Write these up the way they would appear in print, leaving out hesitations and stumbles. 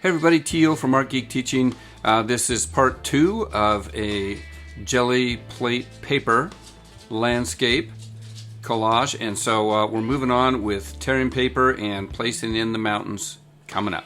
Hey everybody, Teal from Art Geek Teaching. This is part 2 of a Gelli plate paper landscape collage, and so we're moving on with tearing paper and placing in the mountains coming up.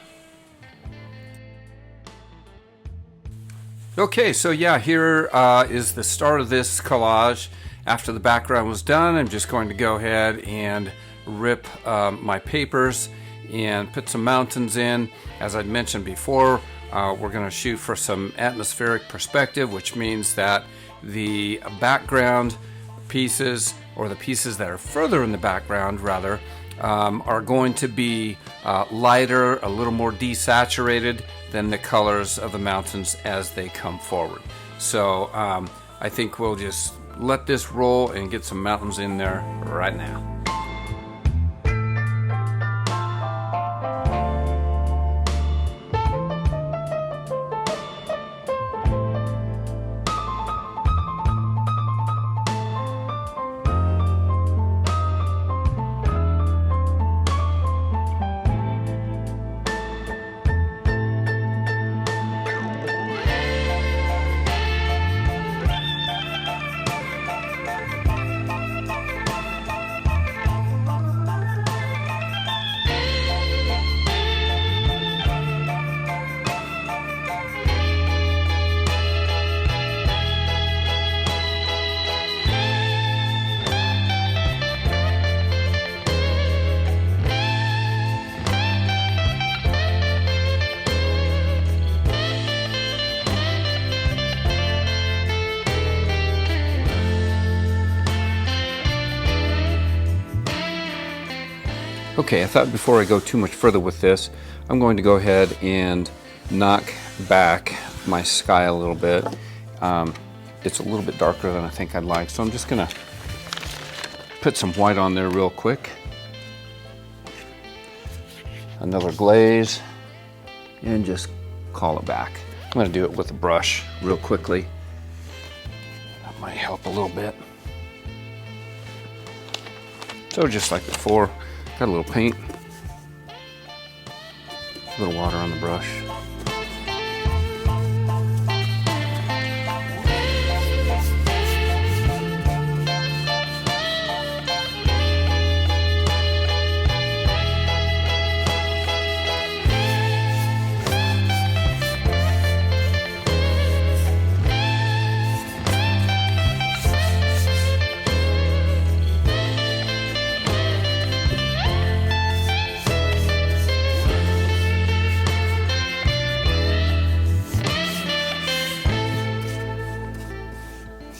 Okay, so yeah, here is the start of this collage. After the background was done, I'm just going to go ahead and rip my papers and put some mountains in. As I'd mentioned before, we're going to shoot for some atmospheric perspective, which means that the background pieces, or the pieces that are further in the background rather, are going to be lighter, a little more desaturated than the colors of the mountains as they come forward. So I think we'll just let this roll and get some mountains in there right now. Okay, I thought before I go too much further with this, I'm going to go ahead and knock back my sky a little bit. It's a little bit darker than I think I'd like, so I'm just going to put some white on there real quick. Another glaze, and just call it back. I'm going to do it with a brush real quickly. That might help a little bit. So just like before, got a little paint, a little water on the brush.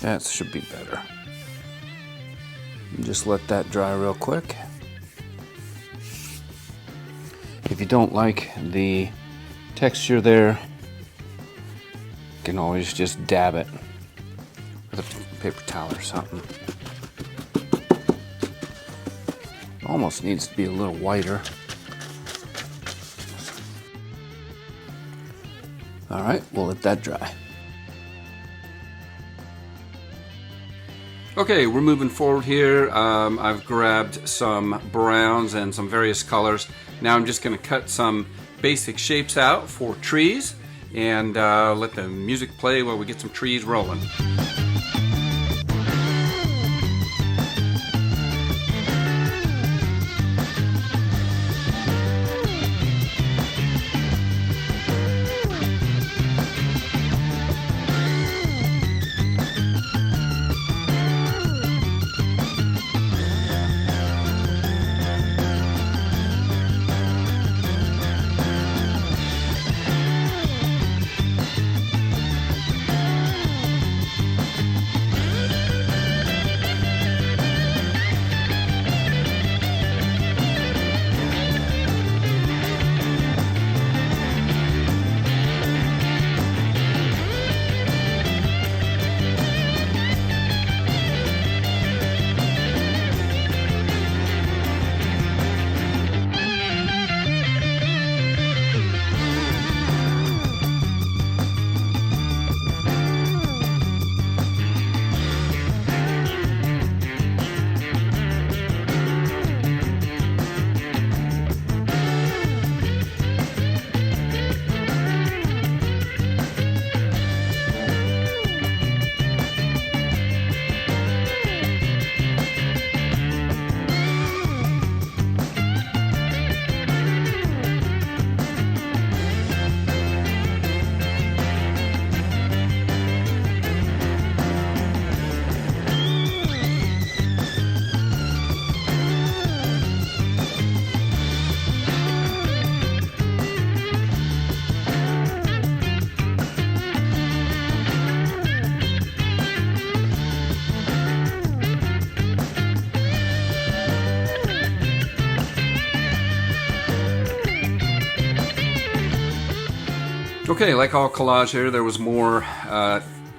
That should be better. Just let that dry real quick. If you don't like the texture there, you can always just dab it with a paper towel or something. Almost needs to be a little whiter. All right, we'll let that dry. Okay, we're moving forward here. I've grabbed some browns and some various colors. Now I'm just going to cut some basic shapes out for trees and let the music play while we get some trees rolling. Okay, like all collage here, there was more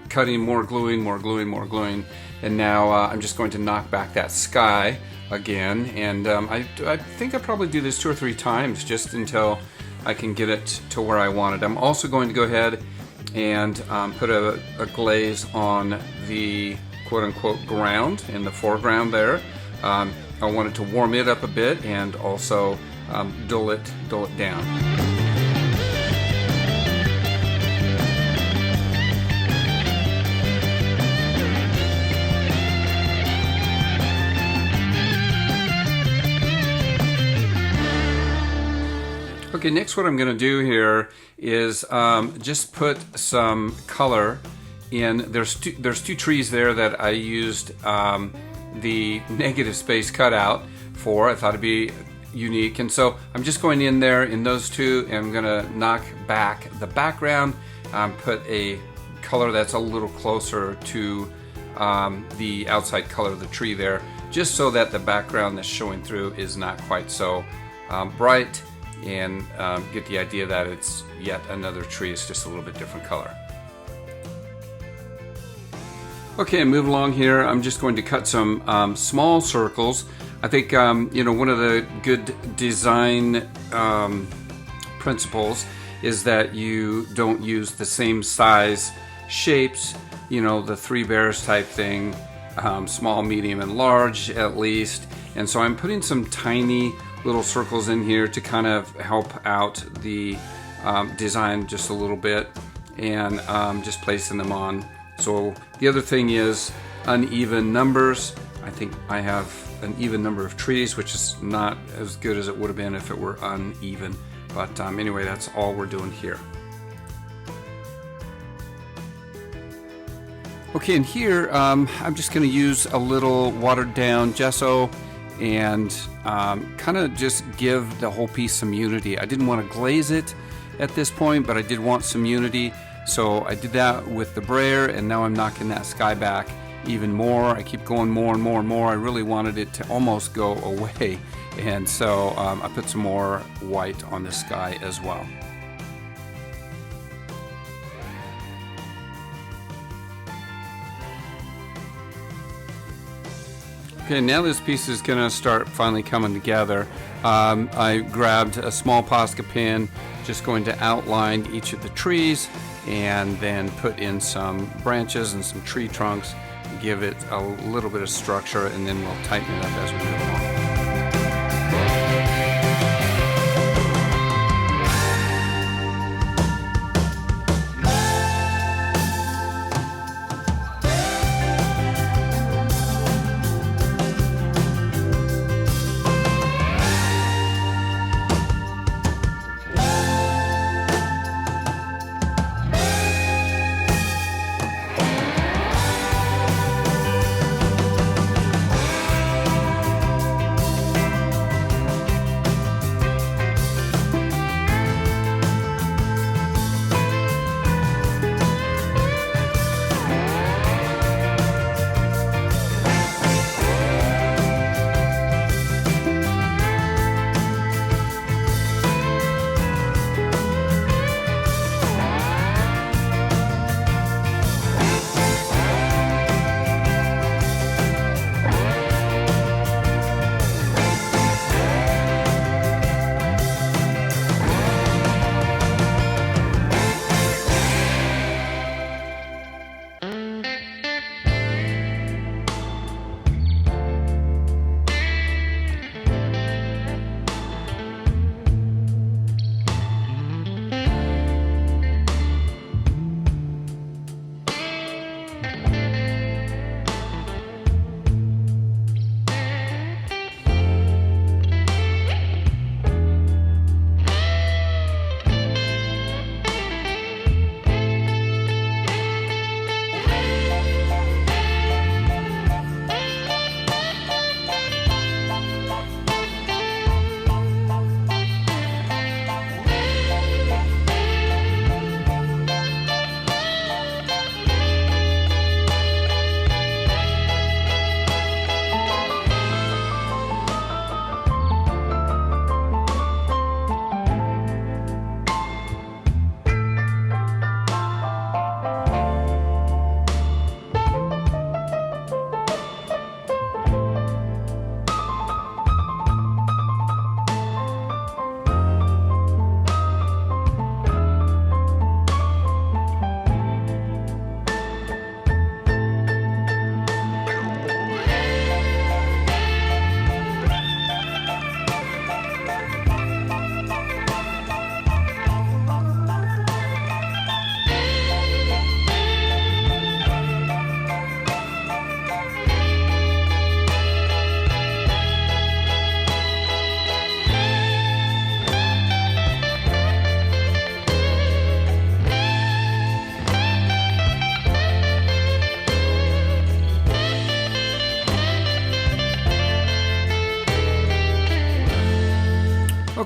cutting, more gluing, and now I'm just going to knock back that sky again, and I think I'll probably do this 2 or 3 times just until I can get it to where I want it. I'm also going to go ahead and put a glaze on the quote-unquote ground in the foreground there. I wanted to warm it up a bit and also dull it down. Okay, next what I'm going to do here is just put some color in. There's two trees there that I used the negative space cutout for. I thought it'd be unique, and so I'm just going in there in those two, and I'm going to knock back the background, put a color that's a little closer to the outside color of the tree there, just so that the background that's showing through is not quite so bright, and get the idea that it's yet another tree. It's just a little bit different color. Okay, move along here. I'm just going to cut some small circles. I think one of the good design principles is that you don't use the same size shapes, the 3 bears type thing, small, medium, and large at least. And so I'm putting some tiny little circles in here to kind of help out the design just a little bit, and just placing them on. So the other thing is uneven numbers. I think I have an even number of trees, which is not as good as it would have been if it were uneven. But anyway, that's all we're doing here. Okay, and here I'm just going to use a little watered down gesso and kind of just give the whole piece some unity. I didn't want to glaze it at this point, but I did want some unity, so I did that with the brayer, and now I'm knocking that sky back even more. I keep going more and more and more. I really wanted it to almost go away, and so I put some more white on the sky as well. Okay, now this piece is going to start finally coming together. I grabbed a small Posca pen, just going to outline each of the trees, and then put in some branches and some tree trunks, give it a little bit of structure, and then we'll tighten it up as we move along.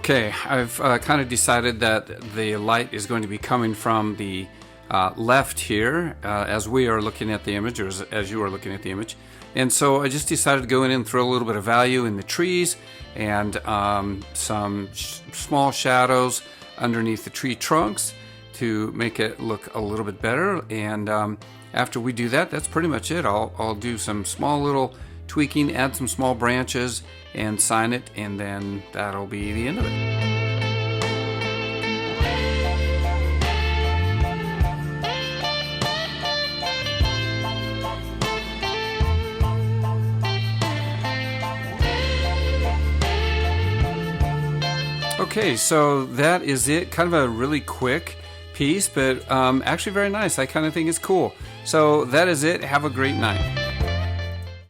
Okay, I've kind of decided that the light is going to be coming from the left here as we are looking at the image, or as you are looking at the image. And so I just decided to go in and throw a little bit of value in the trees and some small shadows underneath the tree trunks to make it look a little bit better. And after we do that, that's pretty much it. I'll do some small little tweaking, add some small branches, and sign it, and then that'll be the end of it. Okay, so that is it. Kind of a really quick piece, but actually very nice. I kind of think it's cool. So that is it. Have a great night.